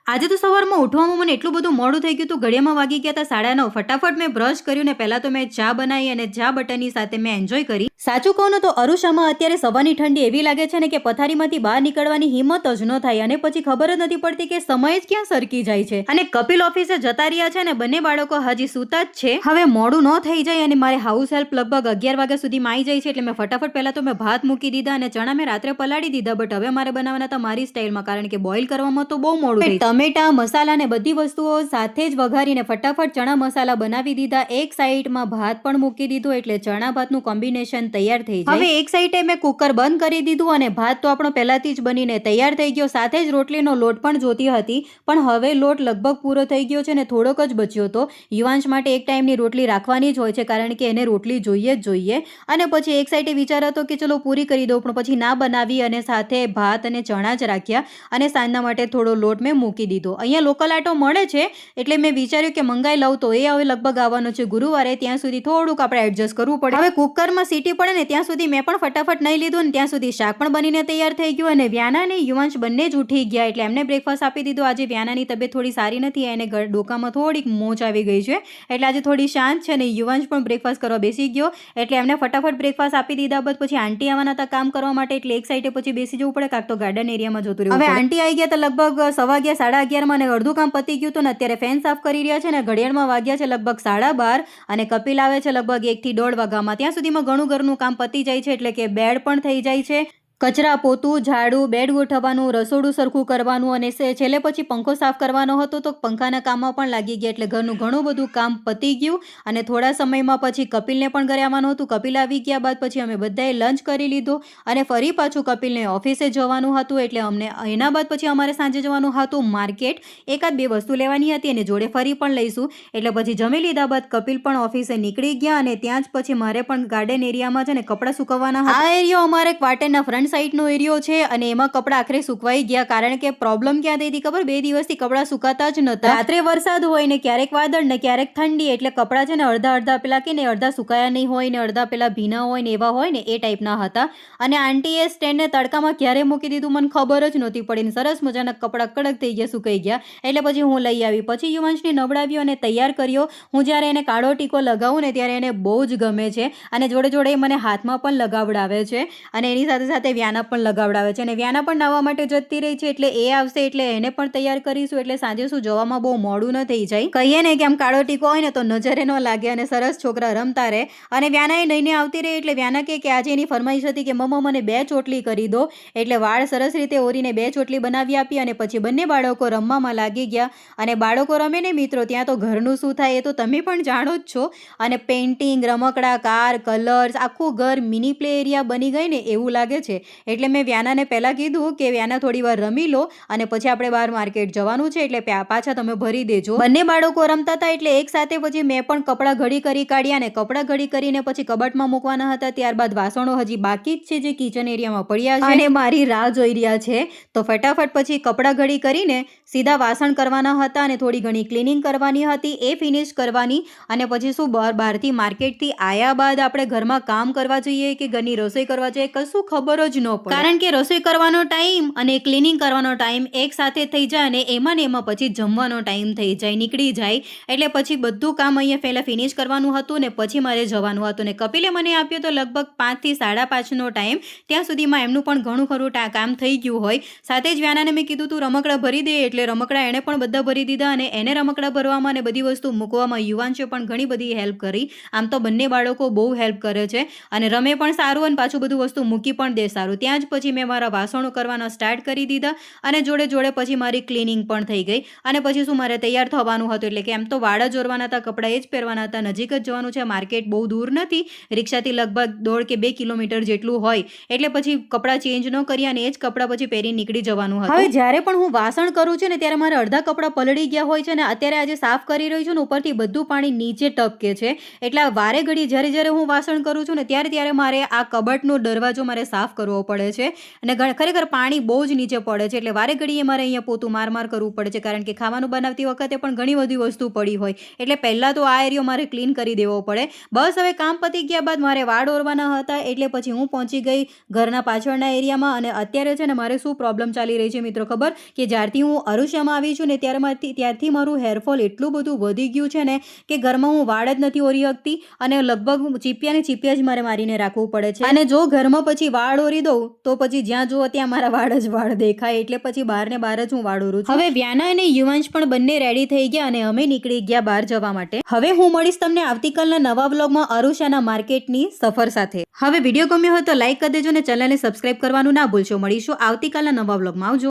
આજે તો સવારમાં ઉઠવામાં મને એટલું બધું મોડું થઈ ગયું હતું, ઘડિયામાં વાગી ગયા હતા 9:30. ફટાફટ મેં બ્રશ કર્યું ને પહેલાં તો મેં ચા બનાવી અને ચા બટરની સાથે મેં એન્જોય કરી. સાચું કહું ને તો અરુષામાં અત્યારે સવારની ઠંડી એવી લાગે છે ને કે પથારીમાંથી બહાર નીકળવાની હિંમત જ ન થાય અને પછી ખબર જ નથી પડતી કે સમય જ ક્યાં સરકી જાય છે. અને કપિલ ઓફિસે જતા રહ્યા છે ને બંને બાળકો હજી સૂતા જ છે. હવે મોડું ન થઈ જાય અને મારે હાઉસ હેલ્પ લગભગ 11 વાગ્યા સુધીમાં આવી જાય છે એટલે મેં ફટાફટ પહેલાં તો મેં ભાત મૂકી દીધા અને ચણા મેં રાત્રે પલાળી દીધા. બટ હવે મારે બનાવવાના હતા મારી સ્ટાઇલમાં, કારણ કે બોઇલ કરવામાં તો બહુ મોડું થઈ. ટમેટા મસાલા ને બધી વસ્તુઓ સાથે જ વઘારીને ફટાફટ ચણા મસાલા બનાવી દીધા. એક સાઈડમાં ભાત પણ મૂકી દીધો એટલે ચણા ભાતનું કોમ્બિનેશન તૈયાર થઈ જાય. હવે એક સાઈડે મેં કુકર બંધ કરી દીધું અને ભાત તો આપણો પહેલાથી જ બનીને તૈયાર થઈ ગયો. સાથે જ રોટલીનો લોટ પણ જોતી હતી પણ હવે લોટ લગભગ પૂરો થઈ ગયો છે ને થોડોક જ બચ્યો હતો. યુવાંશ માટે એક ટાઈમની રોટલી રાખવાની જ હોય છે કારણ કે એને રોટલી જોઈએ જ જોઈએ. અને પછી એક સાઈડે વિચાર હતો કે ચલો પૂરી કરી દઉં પણ પછી ના બનાવી અને સાથે ભાત અને ચણા જ રાખ્યા અને સાંજના માટે થોડો લોટ મેં મૂકી દીધો. અહીંયા લોકલ આટો મળે છે એટલે મેં વિચાર્યું કે મંગાઈ લઉં તો એ હવે લગભગ આવવાનો છે ગુરુવારે. ત્યાં સુધી થોડુંક આપણે એડજસ્ટ કરવું પડે. હવે કુકરમાં સીટી પડે ને ત્યાં સુધી મેં પણ ફટાફટ નહીં લીધું ને ત્યાં સુધી શાક પણ બનીને તૈયાર થઈ ગયું અને વ્યાના અને યુવાંશ બંને જ ઉઠી ગયા એટલે એમને બ્રેકફાસ્ટ આપી દીધો. આજે વ્યાનાની તબિયત થોડી સારી નથી, એને ડોકામાં થોડીક મોચ આવી ગઈ છે એટલે આજે થોડી શાંત છે અને યુવાંશ પણ બ્રેકફાસ્ટ કરવા બેસી ગયો એટલે એમને ફટાફટ બ્રેકફાસ્ટ આપી દીધા. બાદ પછી આંટી આવવાના હતા કામ કરવા માટે એટલે એક સાઈડે પછી બેસી જવું પડે કાંક તો ગાર્ડન એરિયામાં જતું રહેવું. હવે આંટી આવી ગયા તો લગભગ 11:15 11:30 અને અડધું કામ પતી ગયું હતું ને અત્યારે ફેન સાફ કરી રહ્યા છે ને ઘડિયાળમાં વાગ્યા છે લગભગ 12:30 અને કપિલ આવે છે લગભગ 1 થી 1:30 વાગ્યામાં. ત્યાં સુધીમાં ઘણું ઘરનું કામ પતી જાય છે એટલે કે બેડ પણ થઈ જાય છે, કચરા પોતું ઝાડું, બેડ ગોઠવવાનું, રસોડું સરખું કરવાનું અને છેલ્લે પછી પંખો સાફ કરવાનો હતો તો પંખાના કામમાં પણ લાગી ગયા એટલે ઘરનું ઘણું બધું કામ પતી ગયું. અને થોડા સમયમાં પછી કપિલને પણ ઘરે આવવાનું હતું. કપિલ આવી ગયા બાદ પછી અમે બધાએ લંચ કરી લીધો અને ફરી પાછું કપિલને ઓફિસે જવાનું હતું એટલે અમને એના બાદ પછી અમારે સાંજે જવાનું હતું માર્કેટ. એકાદ બે વસ્તુ લેવાની હતી અને જોડે ફરી પણ લઈશું એટલે પછી જમી લીધા બાદ કપિલ પણ ઓફિસે નીકળી ગયા અને ત્યાં જ પછી મારે પણ ગાર્ડન એરિયામાં છે ને કપડાં સુકવવાના હતા. આ એરિયો અમારે ક્વાર્ટરના ફ્રન્ટ સાઈડનો એરિયો છે અને એમાં કપડાં આખરે સુકવાઈ ગયા કારણ કે પ્રોબ્લેમ ક્યાં થઈ હતી ખબર? 2 દિવસથી કપડાં સુકાતા જ નહોતા. રાત્રે વરસાદ હોય ને ક્યારેક વાદળ ને ક્યારેક ઠંડી એટલે કપડાં છે ને અડધા પેલા કે ને અડધા સુકાયા નહીં હોય ને અડધા પેલા ભીના હોય ને એવા હોય ને એ ટાઈપના હતા. અને આંટીએ સ્ટેન્ડને તડકામાં ક્યારે મૂકી દીધું મને ખબર જ નહોતી પડી ને સરસ મજાના કપડાં કડક થઈ ગયા, સુકાઈ ગયા એટલે પછી હું લઈ આવી. પછી યુવાંશને નવડાવ્યો અને તૈયાર કર્યો. હું જ્યારે એને કાળો ટીકો લગાવું ને ત્યારે એને બહુ જ ગમે છે અને જોડે જોડે મને હાથમાં પણ લગાવડાવે છે અને એની સાથે સાથે વ્યાના પણ લગાવડાવે છે અને વ્યાના પણ નાહવા માટે જતી રહી છે એટલે એ આવશે એટલે એને પણ તૈયાર કરીશું એટલે સાંજે શું જવામાં બહુ મોડું ન થઈ જાય. કહીએ ને કે આમ કાળો ટીકો હોય ને તો નજરે ન લાગે અને સરસ છોકરા રમતા રહે. અને વ્યાના એ નઈને આવતી રહી એટલે વ્યાના કે આજે એની ફરમાઈશ હતી કે મમ્મા મને 2 ચોટલી કરી દો એટલે વાળ સરસ રીતે ઓરીને 2 ચોટલી બનાવી આપી અને પછી બંને બાળકો રમવામાં લાગી ગયા. અને બાળકો રમે ને મિત્રો ત્યાં તો ઘરનું શું થાય એ તો તમે પણ જાણો જ છો. અને પેઇન્ટિંગ, રમકડા, કાર, કલર્સ, આખું ઘર મિની પ્લે એરિયા બની ગઈ ને એવું લાગે છે. એટલે મેં વ્યાનાને પહેલાં કીધું કે વ્યાના થોડી વાર રમી લો અને પછી આપણે બહાર માર્કેટ જવાનું છે એટલે પાછા તમે ભરી દેજો. બંને બાળકો રમતા હતા એટલે એક સાથે પછી મેં પણ કપડાં ઘડી કરી કાઢ્યા અને કપડાં ઘડી કરીને પછી કબાટમાં મૂકવાના હતા. ત્યારબાદ વાસણો હજી બાકી જ છે જે કિચન એરિયામાં પડ્યા છે અને મારી રાહ જોઈ રહ્યા છે તો ફટાફટ પછી કપડાં ઘડી કરીને સીધા વાસણ કરવાના હતા અને થોડી ઘણી ક્લિનિંગ કરવાની હતી એ ફિનિશ કરવાની. અને પછી શું બહારથી માર્કેટથી આવ્યા બાદ આપણે ઘરમાં કામ કરવા જોઈએ કે ઘરની રસોઈ કરવા જોઈએ કશું ખબર જ ન પડે કારણ કે રસોઈ કરવાનો ટાઈમ અને ક્લિનિંગ કરવાનો ટાઈમ એક સાથે થઈ જાય અને એમાં ને એમાં પછી જમવાનો ટાઈમ થઈ જાય, નીકળી જાય એટલે પછી બધું કામ અહીંયા પહેલાં ફિનિશ કરવાનું હતું ને પછી મારે જવાનું હતું. ને કપિલે મને આપ્યો તો લગભગ 5 થી 5:30નો ટાઈમ. ત્યાં સુધીમાં એમનું પણ ઘણું ખરું કામ થઈ ગયું હોય. સાથે જ વ્યાનાને મેં કીધું તું રમકડા ભરી દે એટલે રમકડા એણે પણ બધા ભરી દીધા અને એને રમકડા ભરવામાં અને બધી વસ્તુ મૂકવામાં યુવાંશે પણ ઘણી બધી હેલ્પ કરી. આમ તો બંને બાળકો બહુ હેલ્પ કરે છે અને રમે પણ સારું અને પાછું બધું વસ્તુ મૂકી પણ દે સારું. ત્યાં જ પછી મેં મારા વાસણો કરવાના સ્ટાર્ટ કરી દીધા અને જોડે જોડે પછી મારી ક્લિનિંગ પણ થઈ ગઈ. અને પછી શું મારે તૈયાર થવાનું હતું એટલે કે એમ તો વાળ જ ઓરવાના હતા, કપડાં એ જ પહેરવાના હતા. નજીક જ જવાનું છે, માર્કેટ બહુ દૂર નથી, રિક્ષાથી લગભગ 1.5 કે 2 કિલોમીટર જેટલું હોય એટલે પછી કપડાં ચેન્જ ન કર્યા અને એ જ કપડાં પછી પહેરી નીકળી જવાનું હતું. હવે જ્યારે પણ હું વાસણ કરું છું ને ત્યારે મારે અડધા કપડાં પલળી ગયા હોય છે ને અત્યારે આજે સાફ કરી રહી છું ને ઉપરથી બધું પાણી નીચે ટપકે છે એટલે વારે ઘડી જ્યારે હું વાસણ કરું છું ને ત્યારે મારે આ કબાટનો દરવાજો મારે સાફ કરવો કરવો પડે છે અને ખરેખર પાણી બહુ જ નીચે પડે છે, એટલે વારે ઘડીએ મારે અહીંયા પોતું માર કરવું પડે છે, કારણ કે ખાવાનું બનાવતી વખતે પણ ઘણી બધી વસ્તુ પડી હોય, એટલે પહેલાં તો આ એરિયો મારે ક્લીન કરી દેવો પડે. બસ હવે કામ પતી ગયા બાદ મારે વાળ ઓરવાના હતા, એટલે પછી હું પહોંચી ગઈ ઘરના પાછળના એરિયામાં. અને અત્યારે છે ને મારે શું પ્રોબ્લેમ ચાલી રહી છે મિત્રો ખબર, કે જ્યારથી હું અરુષામાં આવી છું ને ત્યારથી મારું હેરફોલ એટલું બધું વધી ગયું છે ને કે ઘરમાં હું વાળ જ નથી ઓરી શકતી, અને લગભગ ચીપિયા જ મારે મારીને રાખવું પડે છે. અને જો ઘરમાં પછી વાળ ઓરી દઉં તો પછી જ્યાં જુઓ ત્યાં મારા વાળ જ વાળ દેખાય, એટલે પછી બહાર ને બહાર જ હું વાળ ઓરું છું. હવે વ્યાના અને યુવાંશ પણ બંને રેડી થઈ ગયા અને અમે નીકળી ગયા બહાર જવા માટે. હવે હું મળીશ તમને આવતીકાલના નવા વ્લોગમાં અરુષાના માર્કેટની સફર સાથે. હવે વિડીયો ગમ્યો હોય તો લાઈક કરી દેજો અને ચેનલને સબસ્ક્રાઇબ કરવાનું ના ભૂલશો. મળીશું આવતીકાલના નવા વ્લોગમાં. આવજો.